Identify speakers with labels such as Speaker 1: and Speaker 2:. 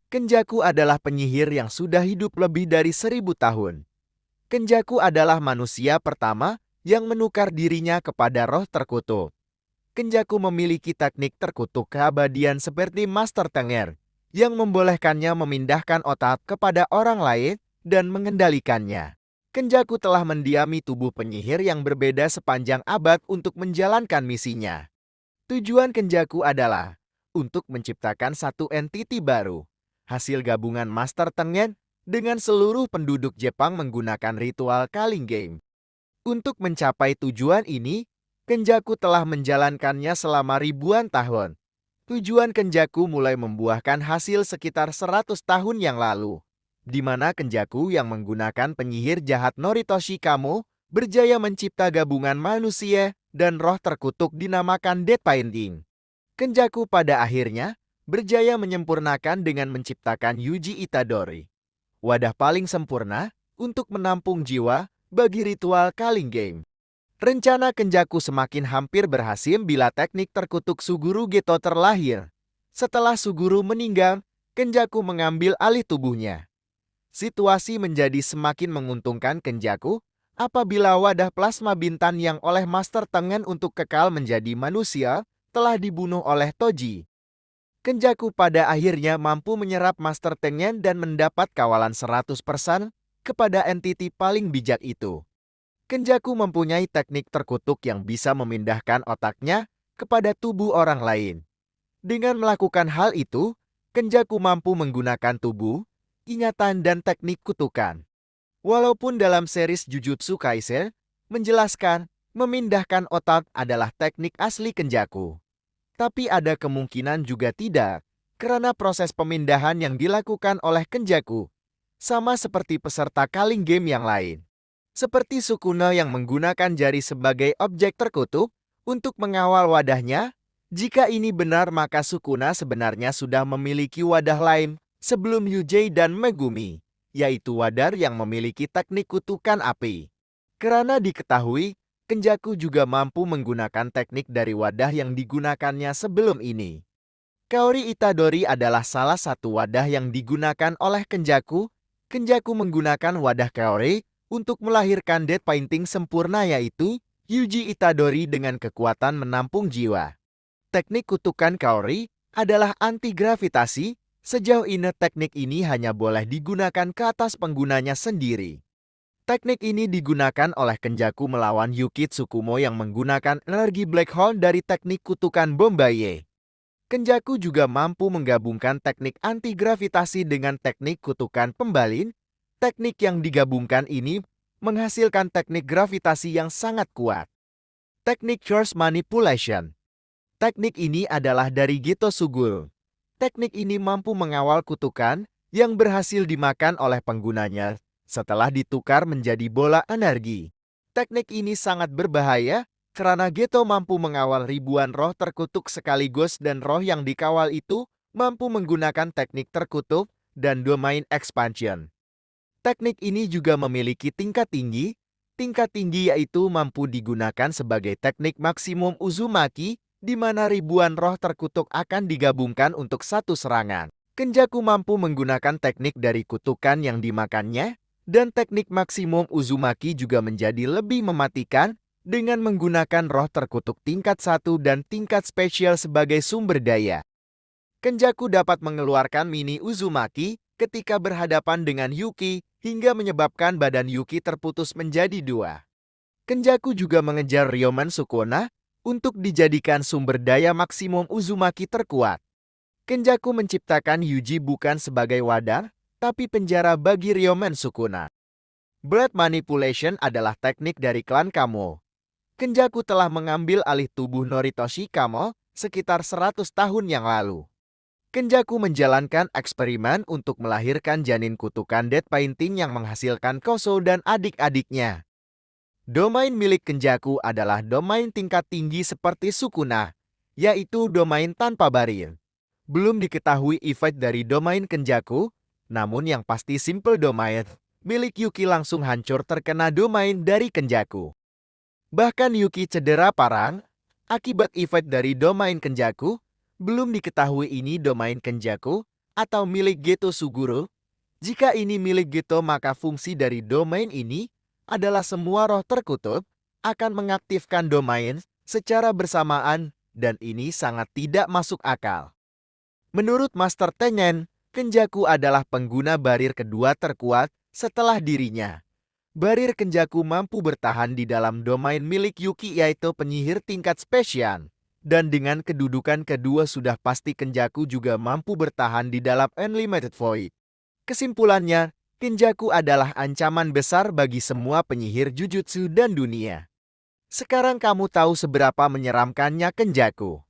Speaker 1: Kenjaku adalah penyihir yang sudah hidup lebih dari 1000 tahun. Kenjaku adalah manusia pertama yang menukar dirinya kepada roh terkutuk. Kenjaku memiliki teknik terkutuk keabadian seperti Master Tenger, yang membolehkannya memindahkan otak kepada orang lain dan mengendalikannya. Kenjaku telah mendiami tubuh penyihir yang berbeda sepanjang abad untuk menjalankan misinya. Tujuan Kenjaku adalah untuk menciptakan satu entiti baru, hasil gabungan Master Tengen dengan seluruh penduduk Jepang menggunakan ritual Calling Game. Untuk mencapai tujuan ini, Kenjaku telah menjalankannya selama ribuan tahun. Tujuan Kenjaku mulai membuahkan hasil sekitar 100 tahun yang lalu, di mana Kenjaku yang menggunakan penyihir jahat Noritoshi Kamo berjaya mencipta gabungan manusia dan roh terkutuk dinamakan Death Painting. Kenjaku pada akhirnya berjaya menyempurnakan dengan menciptakan Yuji Itadori, wadah paling sempurna untuk menampung jiwa bagi ritual Calling Game. Rencana Kenjaku semakin hampir berhasil bila teknik terkutuk Suguru Geto terlahir. Setelah Suguru meninggal, Kenjaku mengambil alih tubuhnya. Situasi menjadi semakin menguntungkan Kenjaku apabila wadah plasma Bintan yang oleh Master Tengen untuk kekal menjadi manusia telah dibunuh oleh Toji. Kenjaku pada akhirnya mampu menyerap Master Tengen dan mendapat kawalan 100% kepada entiti paling bijak itu. Kenjaku mempunyai teknik terkutuk yang bisa memindahkan otaknya kepada tubuh orang lain. Dengan melakukan hal itu, Kenjaku mampu menggunakan tubuh, ingatan dan teknik kutukan. Walaupun dalam series Jujutsu Kaisen menjelaskan memindahkan otak adalah teknik asli Kenjaku, tapi ada kemungkinan juga tidak, karena proses pemindahan yang dilakukan oleh Kenjaku sama seperti peserta Calling Game yang lain. Seperti Sukuna yang menggunakan jari sebagai objek terkutuk untuk mengawal wadahnya. Jika ini benar, maka Sukuna sebenarnya sudah memiliki wadah lain sebelum Yujei dan Megumi, yaitu wadah yang memiliki teknik kutukan api. Karena diketahui, Kenjaku juga mampu menggunakan teknik dari wadah yang digunakannya sebelum ini. Kaori Itadori adalah salah satu wadah yang digunakan oleh Kenjaku. Kenjaku menggunakan wadah Kaori untuk melahirkan Death Painting sempurna, yaitu Yuji Itadori dengan kekuatan menampung jiwa. Teknik kutukan Kaori adalah anti-gravitasi. Sejauh ini teknik ini hanya boleh digunakan ke atas penggunanya sendiri. Teknik ini digunakan oleh Kenjaku melawan Yuki Tsukumo yang menggunakan energi black hole dari teknik kutukan Bombaye. Kenjaku juga mampu menggabungkan teknik anti-gravitasi dengan teknik kutukan pembalin. Teknik yang digabungkan ini menghasilkan teknik gravitasi yang sangat kuat. Teknik Force Manipulation. Teknik ini adalah dari Geto Suguru. Teknik ini mampu mengawal kutukan yang berhasil dimakan oleh penggunanya setelah ditukar menjadi bola energi. Teknik ini sangat berbahaya karena Geto mampu mengawal ribuan roh terkutuk sekaligus dan roh yang dikawal itu mampu menggunakan teknik terkutuk dan domain expansion. Teknik ini juga memiliki tingkat tinggi. Tingkat tinggi yaitu mampu digunakan sebagai teknik maksimum Uzumaki, di mana ribuan roh terkutuk akan digabungkan untuk satu serangan. Kenjaku mampu menggunakan teknik dari kutukan yang dimakannya, dan teknik maksimum Uzumaki juga menjadi lebih mematikan dengan menggunakan roh terkutuk tingkat 1 dan tingkat spesial sebagai sumber daya. Kenjaku dapat mengeluarkan mini Uzumaki ketika berhadapan dengan Yuki hingga menyebabkan badan Yuki terputus menjadi 2. Kenjaku juga mengejar Ryomen Sukuna untuk dijadikan sumber daya maksimum Uzumaki terkuat. Kenjaku menciptakan Yuji bukan sebagai wadah, tapi penjara bagi Ryomen Sukuna. Blood Manipulation adalah teknik dari klan Kamo. Kenjaku telah mengambil alih tubuh Noritoshi Kamo sekitar 100 tahun yang lalu. Kenjaku menjalankan eksperimen untuk melahirkan janin kutukan Death Painting yang menghasilkan Koso dan adik-adiknya. Domain milik Kenjaku adalah domain tingkat tinggi seperti Sukuna, yaitu domain tanpa baril. Belum diketahui efek dari domain Kenjaku, namun yang pasti simple domain milik Yuki langsung hancur terkena domain dari Kenjaku. Bahkan Yuki cedera parah akibat efek dari domain Kenjaku. Belum diketahui ini domain Kenjaku atau milik Geto Suguro? Jika ini milik Geto, maka fungsi dari domain ini adalah semua roh terkutuk akan mengaktifkan domain secara bersamaan dan ini sangat tidak masuk akal. Menurut Master Tengen, Kenjaku adalah pengguna barir kedua terkuat setelah dirinya. Barir Kenjaku mampu bertahan di dalam domain milik Yuki yaitu penyihir tingkat spesial. Dan dengan kedudukan kedua sudah pasti Kenjaku juga mampu bertahan di dalam Unlimited Void. Kesimpulannya, Kenjaku adalah ancaman besar bagi semua penyihir Jujutsu dan dunia. Sekarang kamu tahu seberapa menyeramkannya Kenjaku.